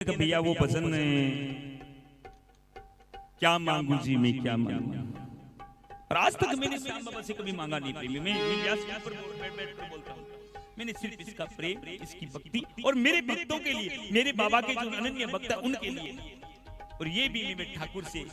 कहने का भैया वो भजन क्या मांगू जी मैं क्या मांगू, और आज तक मैंने श्याम बाबा से कभी मांगा नहीं प्रेमी। मैं व्यास के ऊपर बैठ कर बोलता हूँ, मैंने सिर्फ इसका प्रेम, इसकी भक्ति और मेरे भक्तों के लिए, मेरे बाबा के जो अनन्य भक्त है उनके लिए, और ये भी मैं ठाकुर से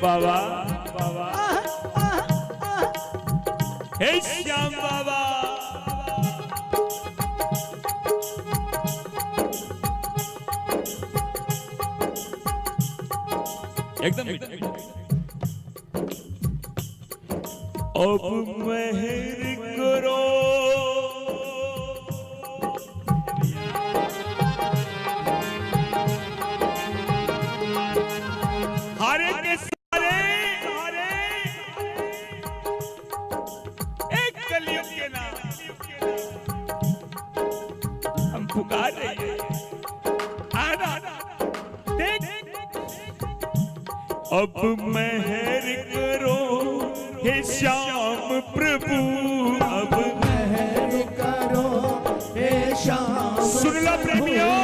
बाबा बाबा हे श्याम बाबा, एकदम अब मेहर करो हारे के सारे एक कलयुग के नाम हम पुकार रहे हैं, आना देख अब मेहर करो हे श्याम प्रभु, अब मेहर करो हे श्याम। सुन लो प्रेमियों,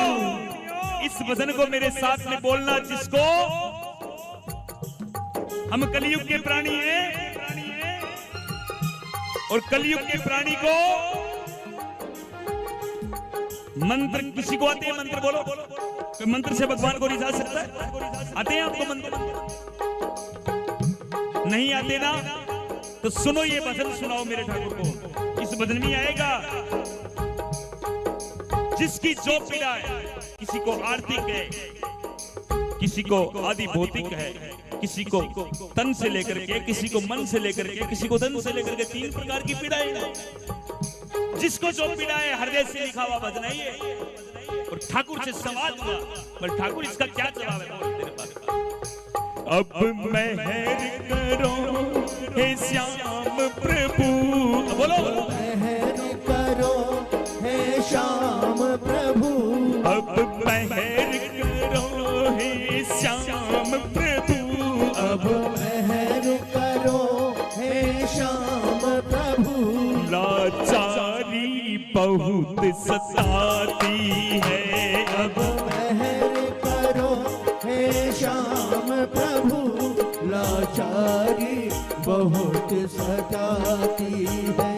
इस भजन को मेरे साथ में बोलना, जिसको हम कलयुग के प्राणी हैं और कलयुग के प्राणी को मंत्र, किसी को आते हैं मंत्र, बोलो कोई मंत्र से भगवान को रिझा सकता है? आते हैं आपको मंत्र? नहीं आते ना, तो सुनो ये भजन, सुनाओ मेरे ठाकुर को। इस भजन में आएगा जिसकी जो पीड़ा है, किसी को आर्थिक है, किसी को आदि भौतिक है, किसी को तन से लेकर के, किसी को मन से लेकर के, किसी को धन से लेकर के, 3 प्रकार की पीड़ाएं हैं। जिसको जो पीड़ा है हृदय से लिखा हुआ भजन है ये, और ठाकुर से सवाल हुआ, पर ठाकुर इसका क्या जवाब है तेरे पास? अब मेहर करो हे श्याम प्रभु, बोलो मेहर करो हे श्याम प्रभु, अब मेहर करो हे श्याम प्रभु, अब मेहर करो हे श्याम प्रभु। लाचारी बहुत सताती है, अब मेहर करो हे श्याम प्रभु, लाचारी बहुत सताती है।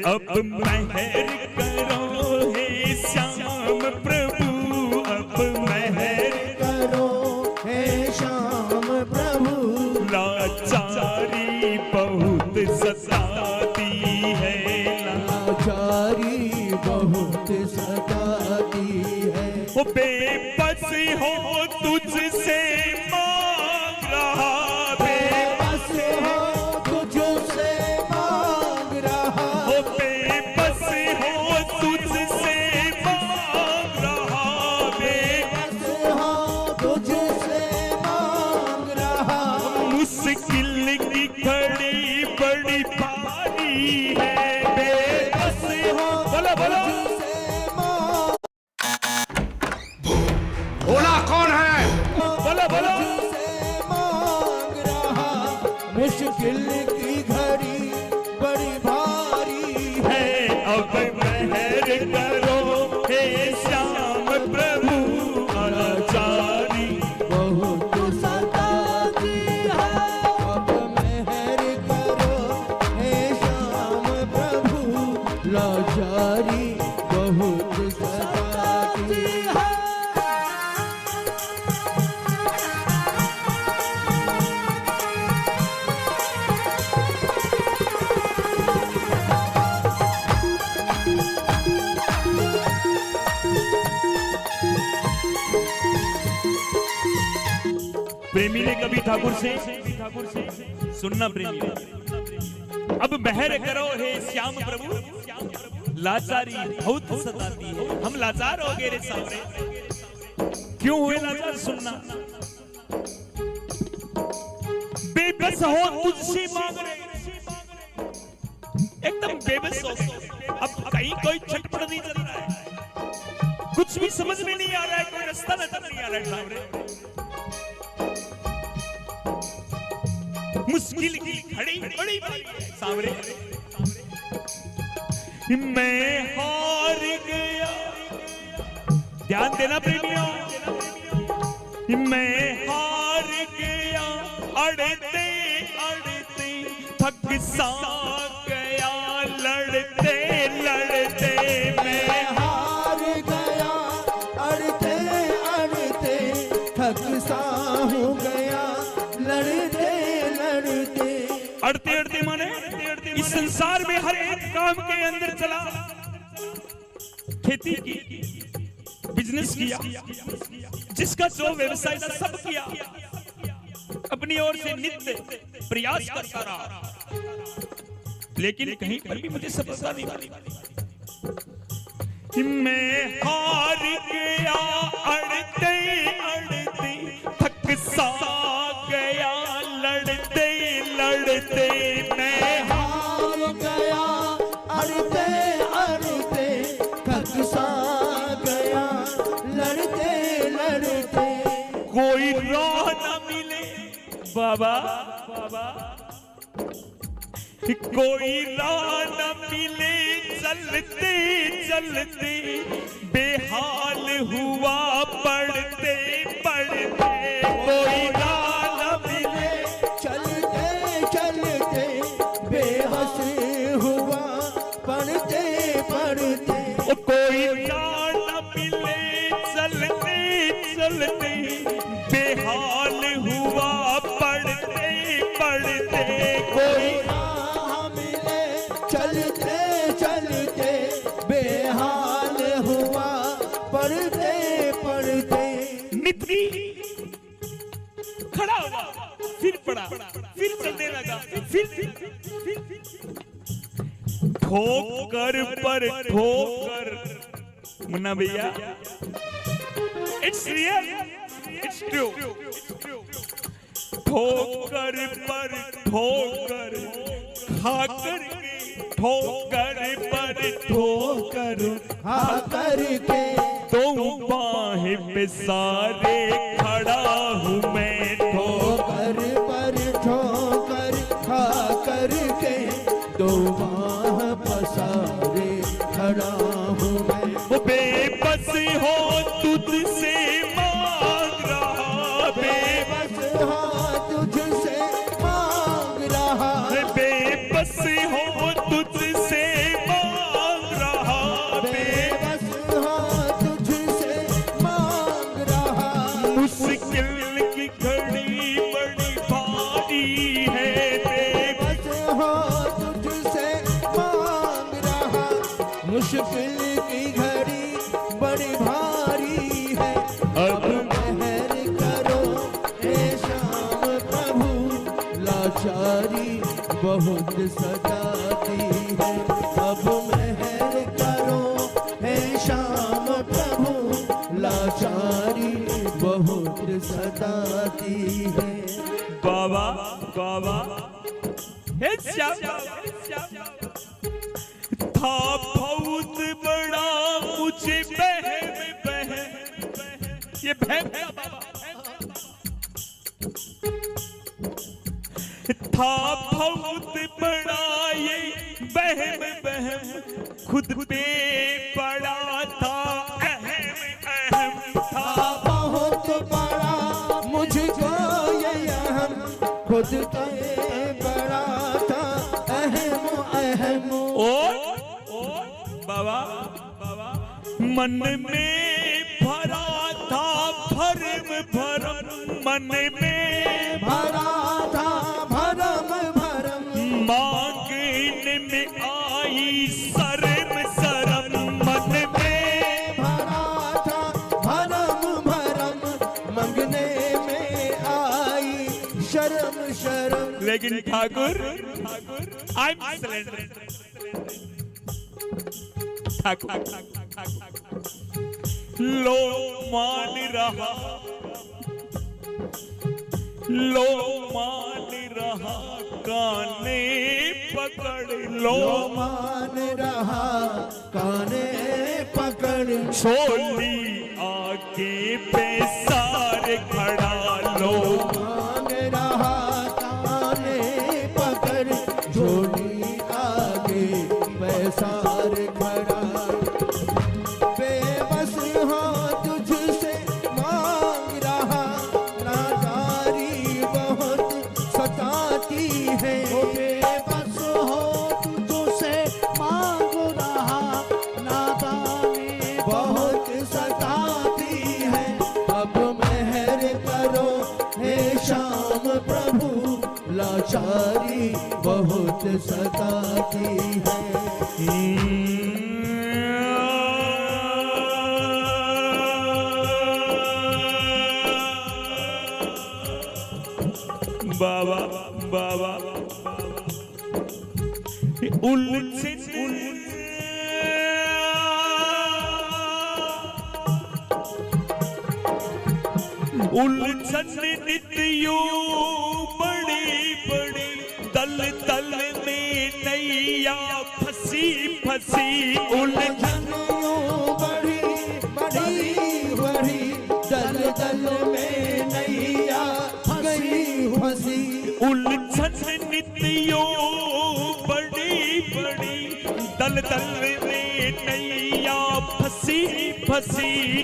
अब मेहर करो हे श्याम प्रभु, अब मेहर करो हे श्याम प्रभु, लाचारी बहुत सताती है, लाचारी बहुत सताती है। वो बेबस हो तुझसे मांग रहा, बेबस हो तुझसे मांग रहा, वो बेबस हो तुझसे मांग रहा, बेबस हो तुझसे मांग रहा। मुश्किल की घड़ी आरती बड़ी भारी है, बेबस हो। बोलो बोलो, भोला कौन है? बोलो बोलो। तुझसे मांग रहा, मुश्किल की घड़ी बड़ी भारी है, अब मेहर करो हे श्याम प्रभु आचारी। बहुत सताती है। अब मेहर करो हे श्याम प्रभु लाचारी बहुत सताती है। प्रेमी ने कभी ठाकुर से सुनना, प्रेमी अब मेहर करो हे श्याम प्रभु लाचारी बहुत सताती है। हम लाचार हो गए रे सामने, क्यों हुए लाचार? सुनना, बेबस हो तुझसे मांग रहे, एकदम बेबस हो। अब कहीं कोई छटपट नहीं चल रहा है, कुछ भी समझ में नहीं आ रहा है, कोई रास्ता नजर नहीं आ रहा है सामने। मुश्किल की घड़ी बड़ी भारी है सामने। मैं हार गया, ध्यान देना प्रेमियों, मैं हार गया, अड़ते अड़ते थक सा गया, लड़ते लड़ते मैं हार गया, अड़ते अड़ते थक सा हो गया, लड़ते लड़ते। अड़ते अड़ते माने इस संसार में हर एक काम के अंदर चला, खेती की, बिजनेस किया, जिसका जो व्यवसाय था सब किया, अपनी ओर से नित्य प्रयास करता रहा, लेकिन कहीं पर भी मुझे सफलता नहीं मिली। मैं हार गया, अड़ते अड़ते थक सा गया, लड़ते लड़ते मैं हार गया, अड़ते अड़ते थक सा गया, लड़ते लड़ते। कोई राह न मिले बाबा, कोई राह न मिले, चलते चलते बेहाल हुआ, पढ़ते पढ़ते कोई राह न मिले, चलते चलते बेबस हुआ, पढ़ते पढ़ते। कोई राह न मिले, चलते चलते बेहाल हुआ, पढ़ते पढ़ते कोई राह मिले, चलते चलते बेहाल हुआ, पढ़ते पढ़ते। नित्य खड़ा हुआ, फिर पड़ा, फिर चलने लगा, फिर ठोकर पर ठोकर। मुन्ना भैया, इट्स रियल, इट्स ट्रू। ठोकर पर ठोकर खाकर के, ठोकर पर ठोकर खा करके, तो बाहें पे सारे खड़ा हूँ मैं, ठोकर पर ठोकर खा करके, दो बाह पसारे खड़ा हूँ मैं। वो बेबस हो तुझसे मांग रहा, बेबस हो तुझसे मांग रहा, बेबस हो तुझसे मांग रहा, बेबस हो तुझसे मांग रहा। मुश्किल की घड़ी बड़ी भारी है, बेबस हो तुझसे मांग रहा, मुश्किल की घड़ी बड़ी भारी है। अब मेहर करो हे श्याम प्रभु लाचारी बहुत सताती है। अब मेहर करो हे श्याम प्रभु लाचारी बहुत सताती है। बाबा बाबा, हे श्याम था बहुत बड़ा मुझे बहम ये बहम क्या बाबा था बहुत बड़ा ये बहम खुद पे पड़ा था अहम था बहुत बड़ा मुझको ये अहम खुद पे बड़ा था अहम और बाबा मन में भरा था भरम मन में भरा था भरम मांगने में आई शर्म मन में भरा था भरम मंगने में आई शर्म लेकिन Thakur I am surrender Thakur लो मान रहा काने पकड़ लो मान रहा काने पकड़ छोली आगे पे सारे खड़ा लो मान रहा काने पकड़ झोली आगे पैसार खड़ा बेबस हो तुझसे मांग रहा नादारी बहुत सताती है बेबस हो तुझसे मांग रहा नादानी बहुत सताती है अब मेहर करो हे श्याम प्रभु लाचारी बहुत सताती है बाबा बाबा उलझन नित्यो बड़ी दल में नैया फंसी उलझन बड़ी दल में नैया गई फंसी उलझन नित्यो बड़ी दल में नैया फंसी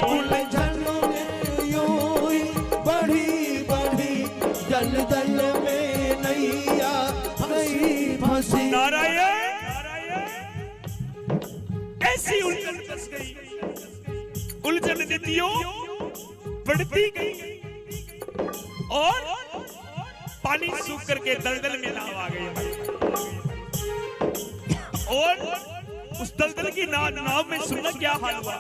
उलझन यूं ही बड़ी दल में नैया गई फंसी नारायण ऐसी उलझन फंस गई उलझन नित्यो बढ़ती गई और पानी सूख करके दलदल में नाव आ गई और उस दलदल की नाव में सुनना क्या हाल हुआ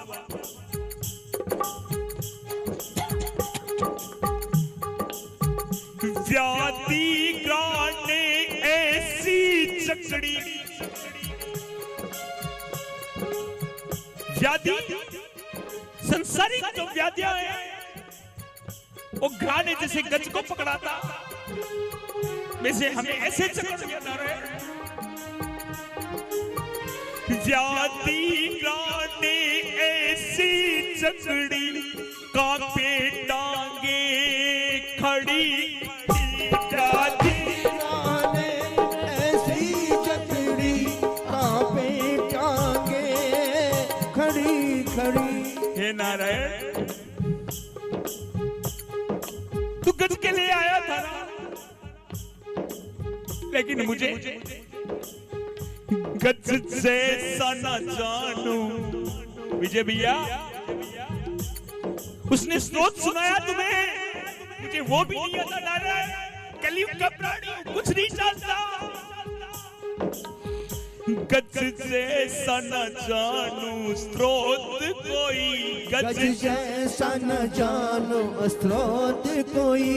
व्याधि ग्राने ऐसी चकड़ी व्याधि संसारिक जो व्याधियां हैं वो घराने जैसे गज को पकड़ाता वैसे हमें ऐसे चक्कर में ना रहे व्याधि ग्राने ऐसी चकड़ी कांपे टांगे खड़ी व्याधि ग्राने ऐसी चकड़ी कांपे टांगे खड़ी हे नारायण तू गज के लिए आया था ना लेकिन मुझे गज से ना जानू विजय भैया उसने स्रोत सुनाया तुम्हें मुझे वो भी नहीं आता नारायण कलयुग का प्राणी कुछ नहीं जानता गज जैसा न जानू स्रोत कोई गज जैसा न जानू स्रोत कोई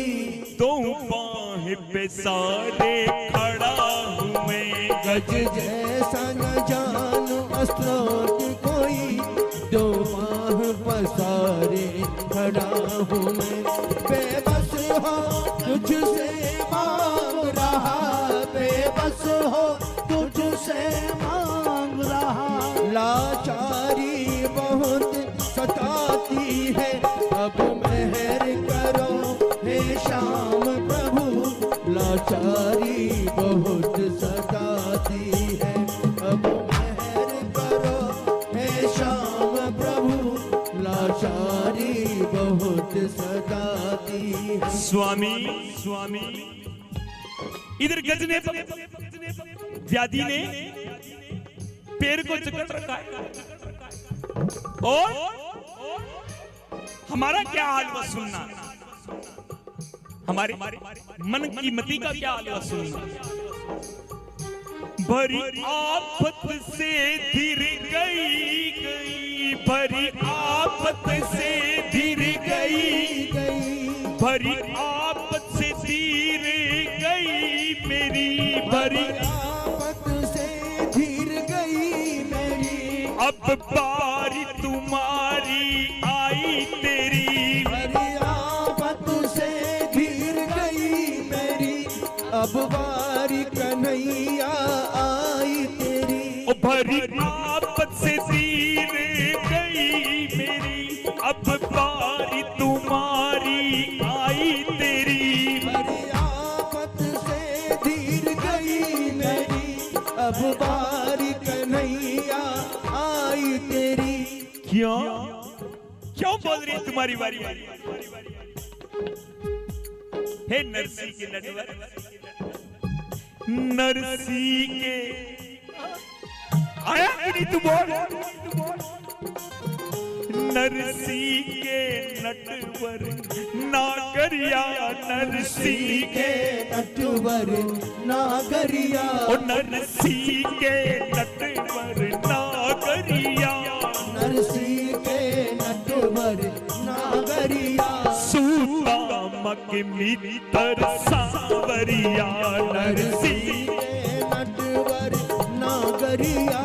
तो बाहें पे सारे खड़ा हूँ मैं गज जैसा न जानू स्रोत कोई दो बाह पसारे खड़ा हूँ मैं बेबस हो तुझसे मांग रहा बेबस हो तुझसे मांग रहा। लाचारी बहुत सताती है, अब मेहर करो हे श्याम प्रभु। लाचारी बहुत सताती है, अब मेहर करो हे श्याम प्रभु। लाचारी बहुत सताती है। स्वामी स्वामी इधर गजने पर व्याधि ने पैर को जकड़ रखा है, और हमारा क्या हाल हुआ सुनना, हमारे मन की मति का क्या हाल हुआ सुनना। भरी आफत से धीर गई, भरी आफत से धीर गई, भरी आफत से धीर गई मेरी, भरी आफत से धीर गई मेरी। अब बारी तुम्हारी आई तेरी, भरी आफत से धीर गई मेरी। अब बारी कन्हैया आई तेरी। ओ भरी आफत से धीर गई मेरी, अब बारी तुम्हारी आई तेरी। भरी आफत से धीर गई मेरी, अब बारी कन्हैया आई तेरी। क्यों क्यों बोल रही है तुम्हारी बारी? हे नरसी के नटवर, नरसी के आया कि नहीं? तू बोल। नरसी के नटवर नागरिया, नरसी के नटवर नागरिया। ओ नरसी के नटवर नागरिया, नरसी के नटवर नागरिया। सुदामा के मित्र सांवरिया, नरसी के नटवर नागरिया।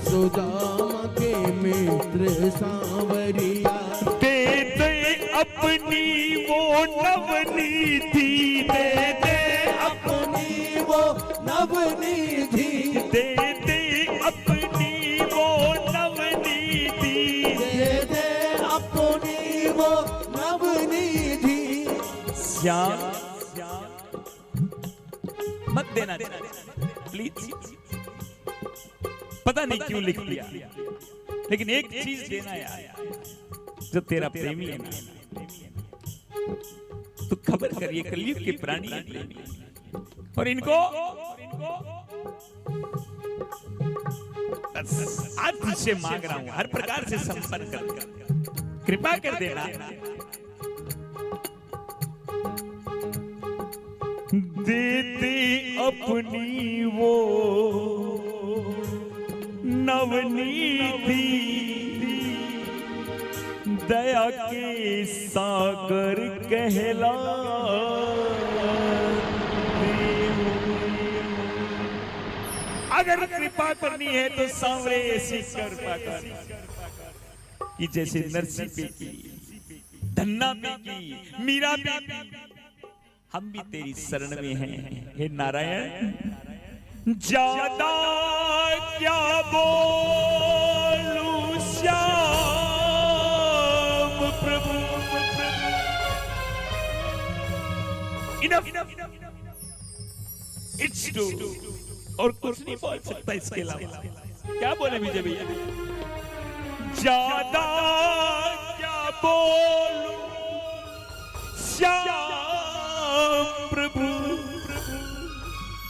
सुदामा के मित्र सांवरिया। दे दे अपनी वो नवनीति, दे दे अपनी वो नवनिधि। दे दे अपनी वो नवनीति, दे दे अपनी वो नवनिधि। श्याम मत देना प्लीज। पता नहीं क्यों लिख दिया, लेकिन एक चीज देना यार, जो तेरा प्रेमी है ना, तो खबर करिए कलयुग के प्राणी हैं प्रेमी, और इनको आज तुझसे मांग रहा हूं हर प्रकार से संपर्क कर, कृपा कर देना। दे दे अपनी वो नवनीति, दया के सागर कहला। अगर कृपा करनी है तो सांवरे ऐसी कृपा कर कि जैसे नरसी पे की, धन्ना पे की, मीरा पे की, हम भी तेरी शरण में हैं। हे नारायण, ज्यादा क्या बोलूं श्याम प्रभु। इनफ इट्स टू, और कुछ नहीं बोल सकता इसके अलावा। क्या बोले विजय भैया? ज्यादा क्या बोलूं श्याम प्रभु,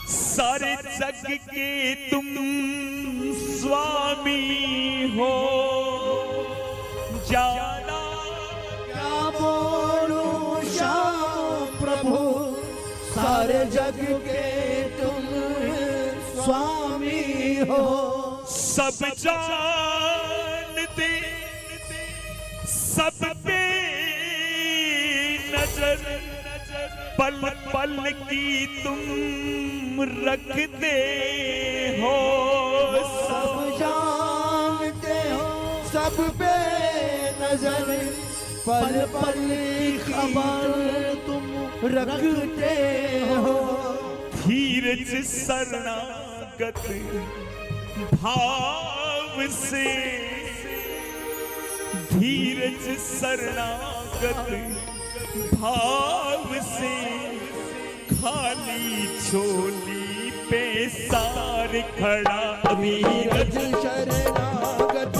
सारे जग के तुम स्वामी हो। जाना क्या बोलूं श्याम प्रभु, सारे जग के तुम स्वामी हो। सब जानते, सब पे नजर, पल पल की तुम रखते हो। सब जानते हो, सब पे नजर, पल पल की खबर तुम रखते हो। धीरज शरणागत भाव से, धीरज शरणागत भाव से, खाली झोली पे सार खड़ा। धीरज शरणागत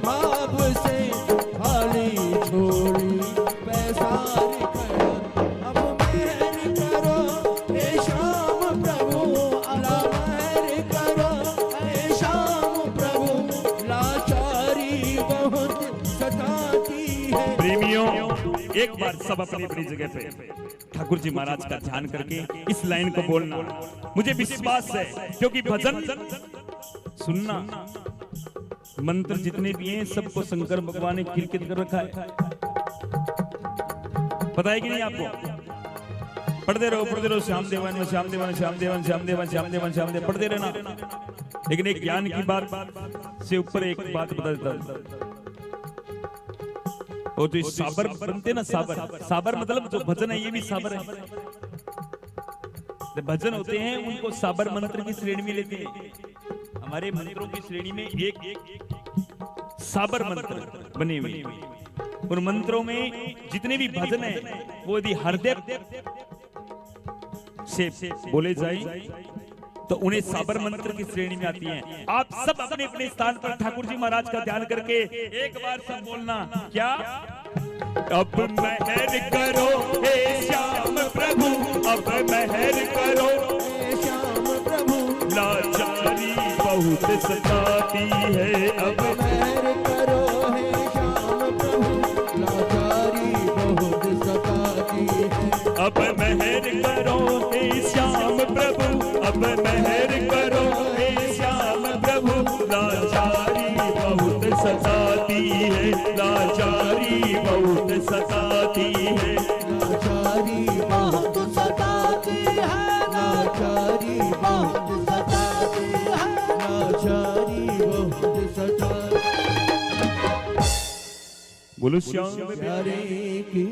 भाव से, खाली झोली पे सार खड़ा। अब मेहर करो हे श्याम प्रभु, अब मेहर करो हे श्याम प्रभु, लाचारी बहुत सताती है। प्रेमियों, एक बार सब अपनी अपनी जगह पे ठाकुर जी महाराज का ध्यान करके इस लाइन को बोलना। मुझे विश्वास है, क्योंकि भजन सुनना, मंत्र जितने भी हैं सबको शंकर भगवान ने किलकित कर रखा है। पता है कि नहीं आपको? पढ़ते रहो श्याम देवन में, श्याम देवन, श्याम देवन, श्याम देवन, श्याम देवन, श्याम देवन, पढ़ते रहना। लेकिन एक ज्ञान की बात से ऊपर एक बात बता देता हूं। और जो साबर बनते ना, साबर मतलब जो भजन है ये भी साबर है। भजन होते हैं उनको साबर मंत्र की श्रेणी में लेते हैं। हमारे मंत्रों की श्रेणी में एक साबर मंत्र बने हुए हैं। उन मंत्रों में जितने भी भजन है वो यदि हृदय से बोले जाए तो उन्हें साबर मंत्र की श्रेणी में आती हैं। आप सब अपने अपने स्थान पर ठाकुर जी महाराज का ध्यान करके एक बार सब बोलना, क्या? अब मेहर करो हे श्याम प्रभु, अब मेहर करो हे श्याम प्रभु, लाचारी बहुत सताती है। अब मेहर करो हे श्याम प्रभु, लाचारी बहुत सताती है। अब मेहर करो हे श्याम प्रभु, अब मेहर करो हे श्याम प्रभु, लाचारी बहुत सताती है, लाचारी बहुत सताती है, लाचारी बहुत सताती है, लाचारी बहुत सताती है, लाचारी बहुत सताती। बोलो श्याम प्यारे की